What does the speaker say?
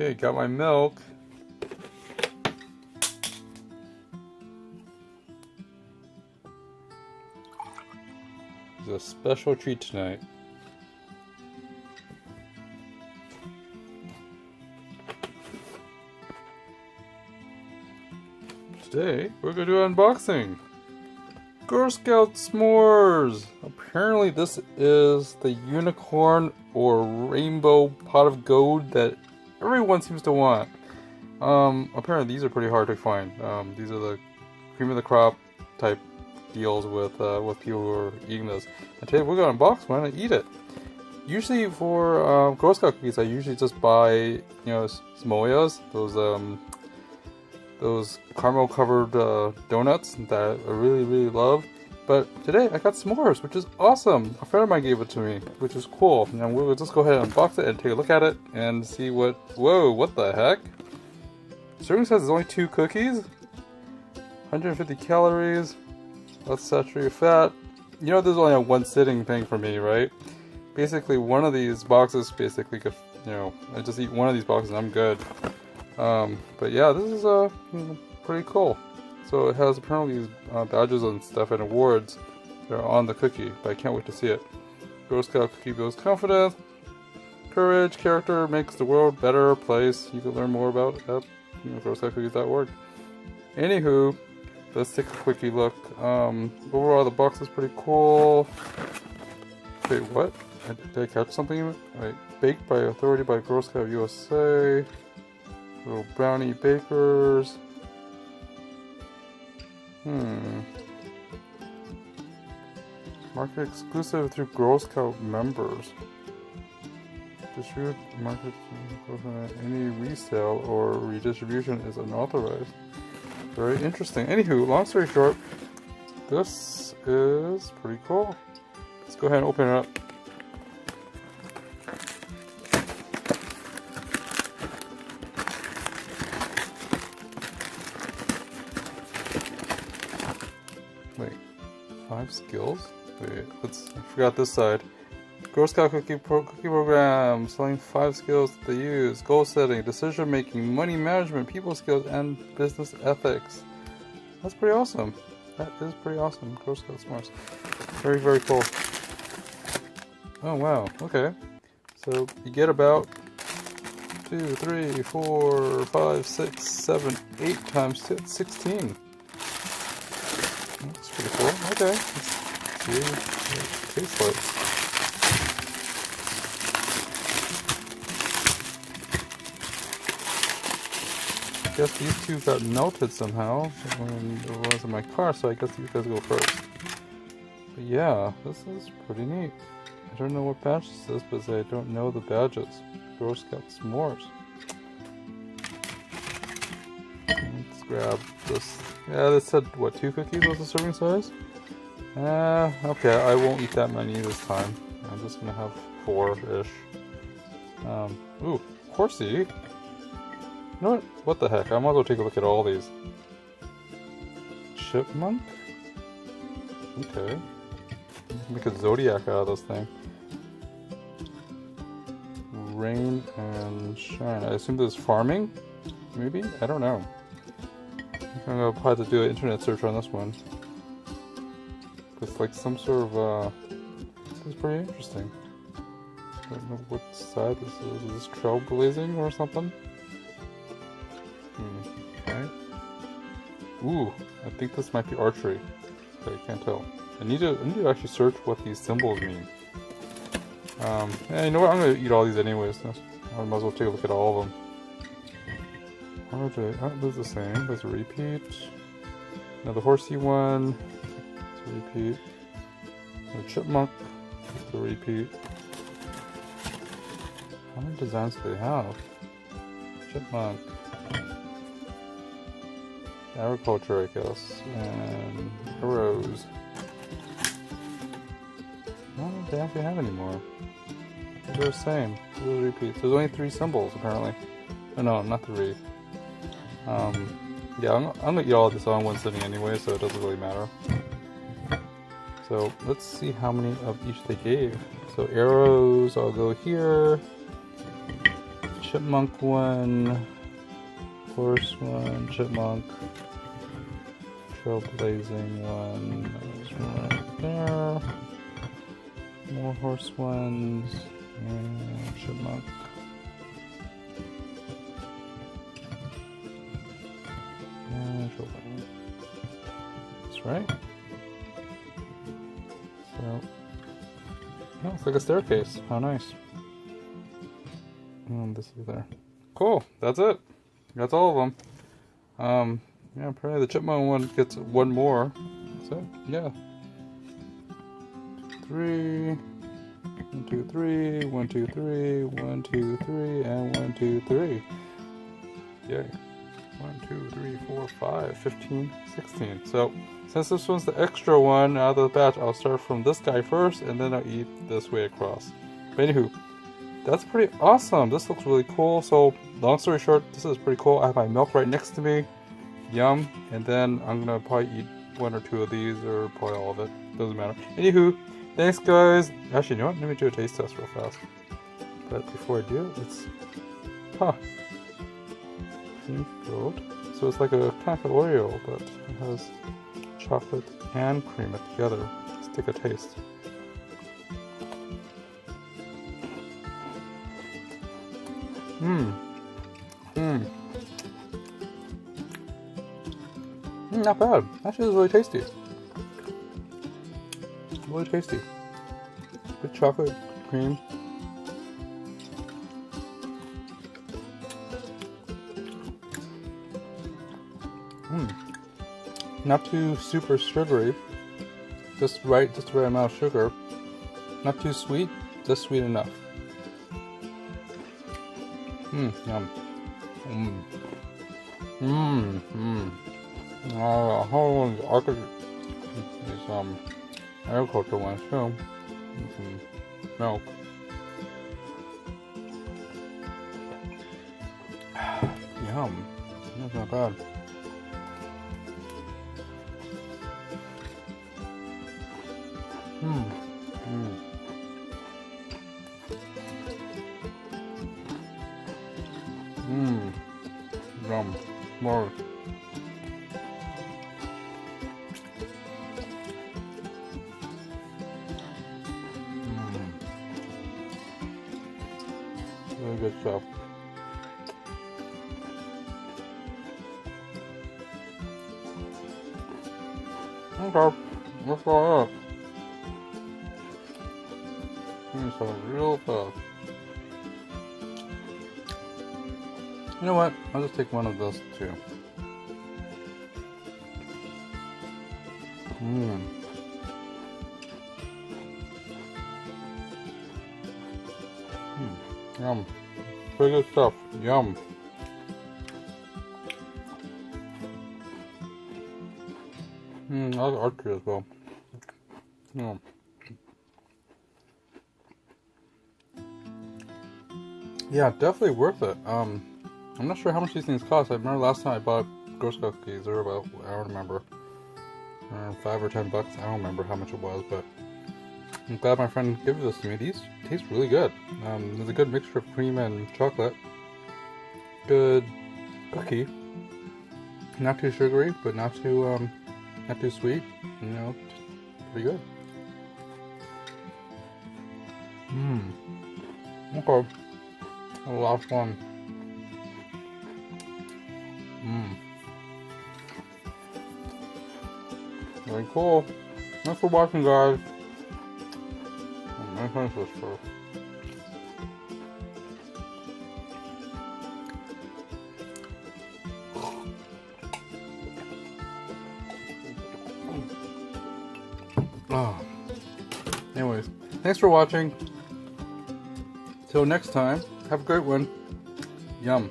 Okay, got my milk. It's a special treat tonight. Today, we're going to do an unboxing. Girl Scout S'mores! Apparently this is the unicorn or rainbow pot of gold that everyone seems to want. Apparently these are pretty hard to find. These are the cream of the crop type deals with people who are eating this. And today we're going to unbox one and eat it. Usually for Girl Scout cookies, I usually just buy, you know, Samoas, those caramel covered donuts that I really love. But today I got s'mores, which is awesome. A friend of mine gave it to me, which is cool. And we'll just go ahead and unbox it and take a look at it and see what. Whoa, what the heck? Serving size is only 2 cookies, 150 calories, less saturated fat. You know, there's only a one sitting thing for me, right? Basically, one of these boxes basically could, you know, I just eat one of these boxes and I'm good. But yeah, this is pretty cool. So it has apparently these badges and stuff and awards that are on the cookie, but I can't wait to see it. Girl Scout cookie builds confidence, courage, character, makes the world a better place. You can learn more about it at GirlScoutCookies.org. Anywho, let's take a quickie look. Overall, the box is pretty cool. Wait, what? Did I catch something? Wait, baked by authority by Girl Scout USA. Little brownie bakers. Market exclusive through Girl Scout members. Distribute market any resale or redistribution is unauthorized. Very interesting. Anywho, long story short, this is pretty cool. Let's go ahead and open it up. Wait, 5 skills? Wait, I forgot this side. Girl Scout cookie program, selling 5 skills that they use: goal setting, decision making, money management, people skills, and business ethics. That's pretty awesome. That is pretty awesome. Girl Scout S'mores. Very cool. Oh wow, okay. So you get about 2, 3, 4, 5, 6, 7, 8 times 2, 16. That's pretty cool. Okay, let's see what it tastes like. I guess these two got melted somehow when it was in my car, so I guess these guys go first. But yeah, this is pretty neat. I don't know what badge this is, but I don't know the badges. Girl Scout S'mores. Let's grab this. Yeah, they said, what, 2 cookies was the serving size? Okay, I won't eat that many this time. I'm just gonna have 4-ish. Ooh, horsey. You know what? What the heck? I might as well take a look at all these. Chipmunk? Okay. Make a zodiac out of this thing. Rain and shine. I assume this is farming? Maybe? I don't know. I'm gonna probably have to do an internet search on this one. It's like some sort of, this is pretty interesting. I don't know what side this is. Is this trailblazing or something? Okay. Ooh, I think this might be archery. But I can't tell. I need to actually search what these symbols mean. Yeah, you know what? I'm gonna eat all these anyways. I might as well take a look at all of them. This is the same. There's a repeat. Another horsey one. It's a repeat. A chipmunk. It's a repeat. How many designs do they have? Chipmunk. Agriculture, I guess. And arrows. No, they don't have any more. They're the same. They're repeats. There's only 3 symbols apparently. Oh, no, not 3. Yeah, I'm gonna eat all of this on one sitting anyway, so it doesn't really matter. So let's see how many of each they gave. So arrows, I'll go here. chipmunk one, horse one, chipmunk, trailblazing one, there's one right there, more horse ones, and chipmunk. And trailblazing. That's right. So, oh, it's like a staircase. How nice. And this is there. Cool. That's it. That's all of them. Yeah, apparently the chipmunk one gets one more. So, yeah. 3. 1, 2, 3. 1, 2, 3. 1, 2, 3. And 1, 2, 3. Yay. 1, 2, 3, 4, 5, 15, 16. So, since this one's the extra one out of the batch, I'll start from this guy first, and then I'll eat this way across. But anywho, that's pretty awesome. This looks really cool. So, long story short, this is pretty cool. I have my milk right next to me. Yum. And then I'm gonna probably eat 1 or 2 of these, or probably all of it. Doesn't matter. Anywho, thanks guys. Actually, you know what? Let me do a taste test real fast. But before I do, it's... cream filled. So it's like a kind of Oreo, but it has chocolate and cream it together. Let's take a taste. Not bad. Actually, it's really tasty. Really tasty. Good chocolate, cream. Not too super sugary. Just the right amount of sugar. Not too sweet, just sweet enough. Yum. A whole one is agriculture ones too. Some milk. Yum. That's not bad. Yum. More. Really good stuff. Okay, let's go up. So real fast. You know what? I'll just take one of those too. Yum. Pretty good stuff. Yum. I like archery as well. Yum. Yeah, definitely worth it. I'm not sure how much these things cost. I remember last time I bought Girl Scout cookies, they were about, I don't remember, $5 or $10. I don't remember how much it was, but I'm glad my friend gave this to me. These taste really good. There's a good mixture of cream and chocolate. Good cookie. Not too sugary, but not too sweet. You know, pretty good. Okay. The last one. Very cool. Thanks for watching, guys. Let me finish this first. Anyways, thanks for watching. Till next time, have a great one. Yum.